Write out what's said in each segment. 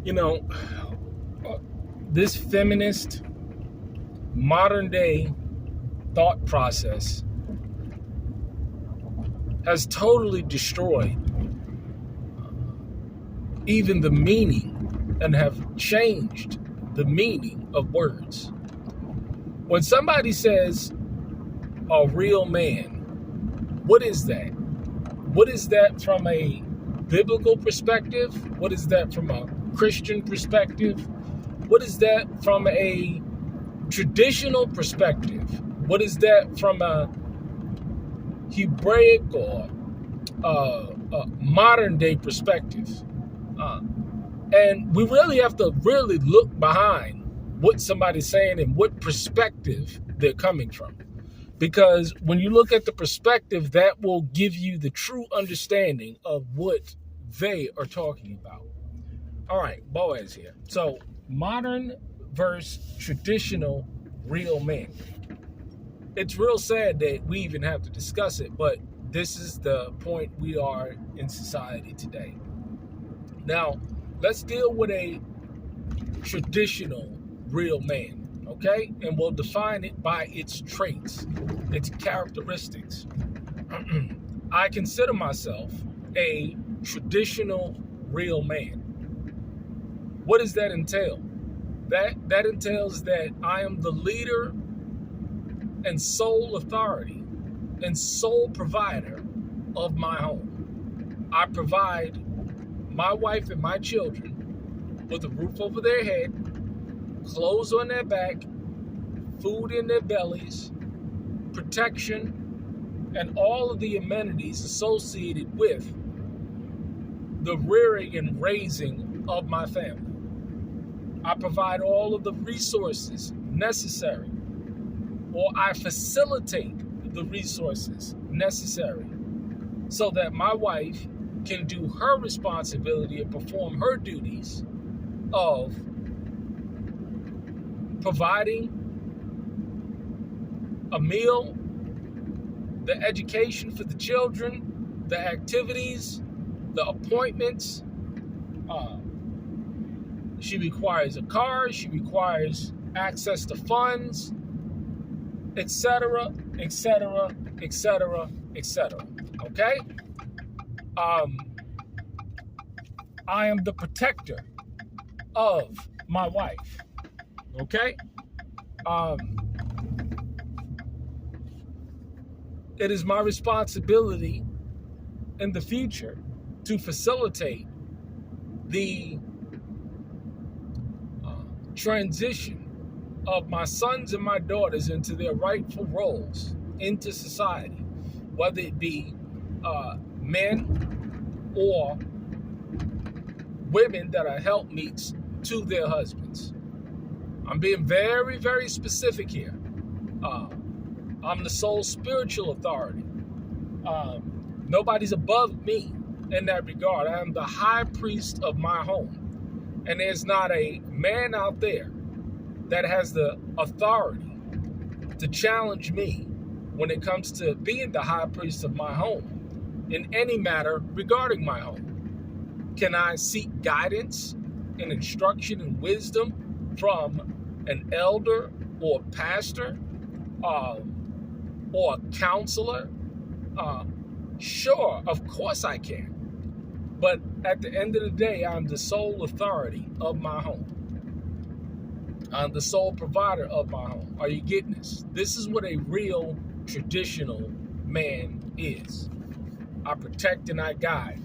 You know, this feminist modern day thought process has totally destroyed even the meaning and have changed the meaning of words. When somebody says a real man, what is that? What is that from a biblical perspective? What is that from a Christian perspective? What is that from a traditional perspective? What is that from a Hebraic or modern day perspective? And we really have to really look behind what somebody's saying and what perspective they're coming from. Because when you look at the perspective, that will give you the true understanding of what they are talking about. All right, Boaz here. So modern versus traditional real man. It's real sad that we even have to discuss it, but this is the point we are in society today. Now, let's deal with a traditional real man, okay? And we'll define it by its traits, its characteristics. I consider myself a traditional real man. What does that entail? That entails that I am the leader and sole authority and sole provider of my home. I provide my wife and my children with a roof over their head, clothes on their back, food in their bellies, protection, and all of the amenities associated with the rearing and raising of my family. I provide all of the resources necessary, or I facilitate the resources necessary so that my wife can do her responsibility and perform her duties of providing a meal, the education for the children, the activities, the appointments. She requires a car, she requires access to funds, etc., etc., etc., etc. Okay? I am the protector of my wife. Okay? It is my responsibility in the future to facilitate the transition of my sons and my daughters into their rightful roles into society, whether it be men or women that are helpmeets to their husbands. I'm being very, very specific here. I'm the sole spiritual authority. Nobody's above me in that regard. I am the high priest of my home. And there's not a man out there that has the authority to challenge me when it comes to being the high priest of my home in any matter regarding my home. Can I seek guidance and instruction and wisdom from an elder or pastor or a counselor? Sure, of course I can. But at the end of the day, I'm the sole authority of my home. I'm the sole provider of my home. Are you getting this? This is what a real traditional man is. I protect and I guide.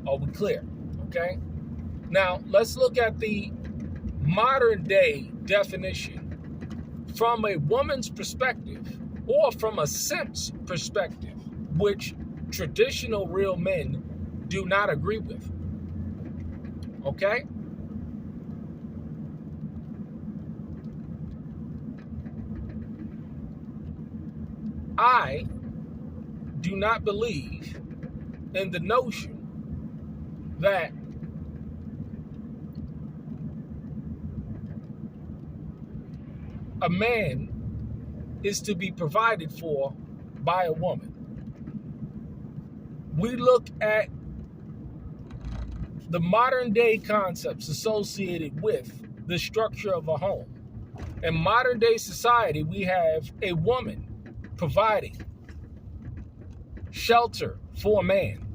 Are we clear? Okay? Now, let's look at the modern day definition from a woman's perspective or from a simp's perspective, which traditional real men do not agree with. Okay? I do not believe in the notion that a man is to be provided for by a woman. We look at the modern day concepts associated with the structure of a home. In modern day society, we have a woman providing shelter for a man.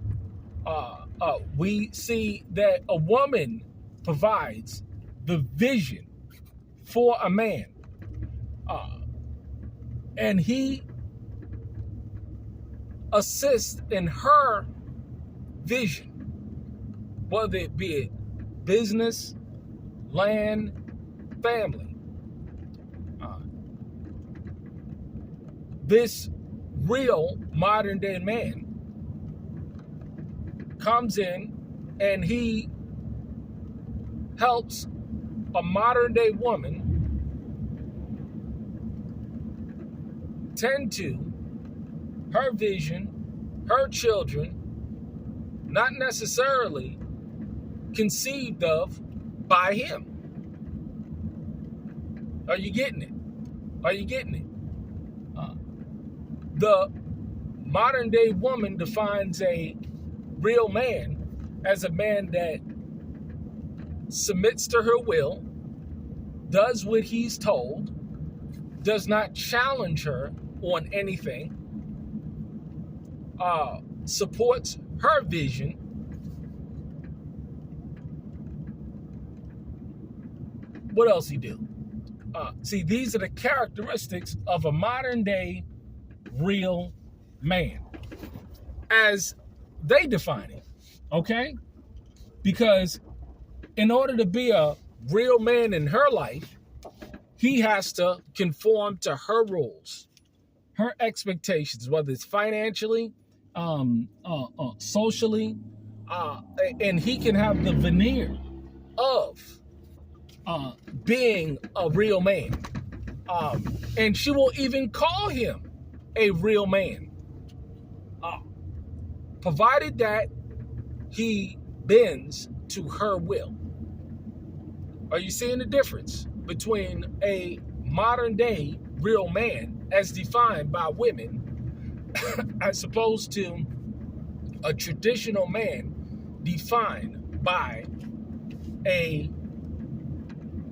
We see that a woman provides the vision for a man. And he assists in her vision, whether it be business, land, family. This real modern day man comes in and he helps a modern day woman tend to her vision, her children, not necessarily conceived of by him. Are you getting it? Are you getting it? The modern day woman defines a real man as a man that submits to her will, does what he's told, does not challenge her on anything, supports her vision, what else he do? See, these are the characteristics of a modern day real man as they define it, okay? Because in order to be a real man in her life, he has to conform to her rules, her expectations, whether it's financially, socially, and he can have the veneer of being a real man. And she will even call him a real man, provided that he bends to her will. Are you seeing the difference between a modern day real man as defined by women as opposed to a traditional man defined by a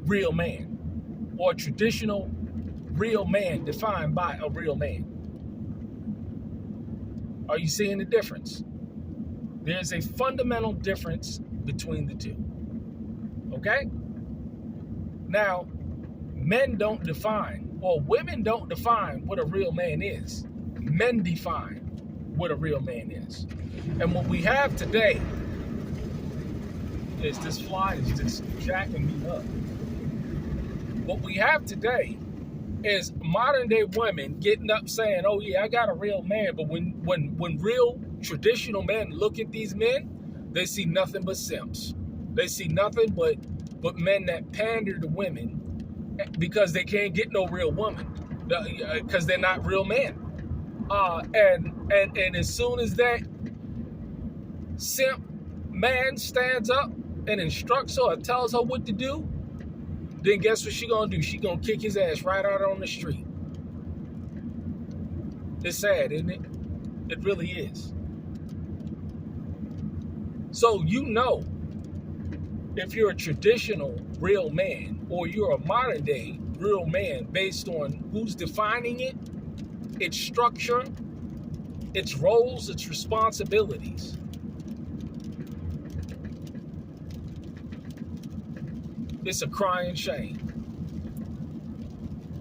real man, or a traditional real man defined by a real man? Are you seeing the difference? There's a fundamental difference between the two. Okay? Now, men don't define, or women don't define what a real man is. Men define what a real man is. And what we have today is this fly is just jacking me up. What we have today is modern day women getting up saying, oh yeah, I got a real man. But when real traditional men look at these men, they see nothing but simps. They see nothing but men that pander to women because they can't get no real woman, because they're not real men. And as soon as that simp man stands up and instructs her or tells her what to do, then guess what she gonna do? She gonna kick his ass right out on the street. It's sad, isn't it? It really is. So you know, if you're a traditional real man or you're a modern day real man based on who's defining it, its structure, its roles, its responsibilities. It's a crying shame.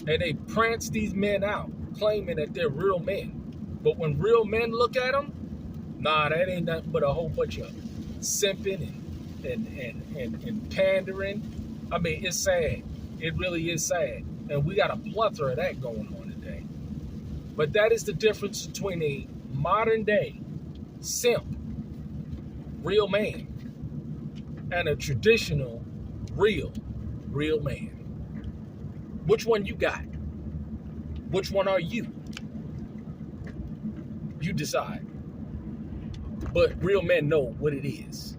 And they prance these men out, claiming that they're real men. But when real men look at them, nah, that ain't nothing but a whole bunch of simping and pandering. I mean, it's sad. It really is sad. And we got a plethora of that going on today. But that is the difference between a modern day simp, real man, and a traditional real man. Which one you got? Which one are you? You decide. But real men know what it is.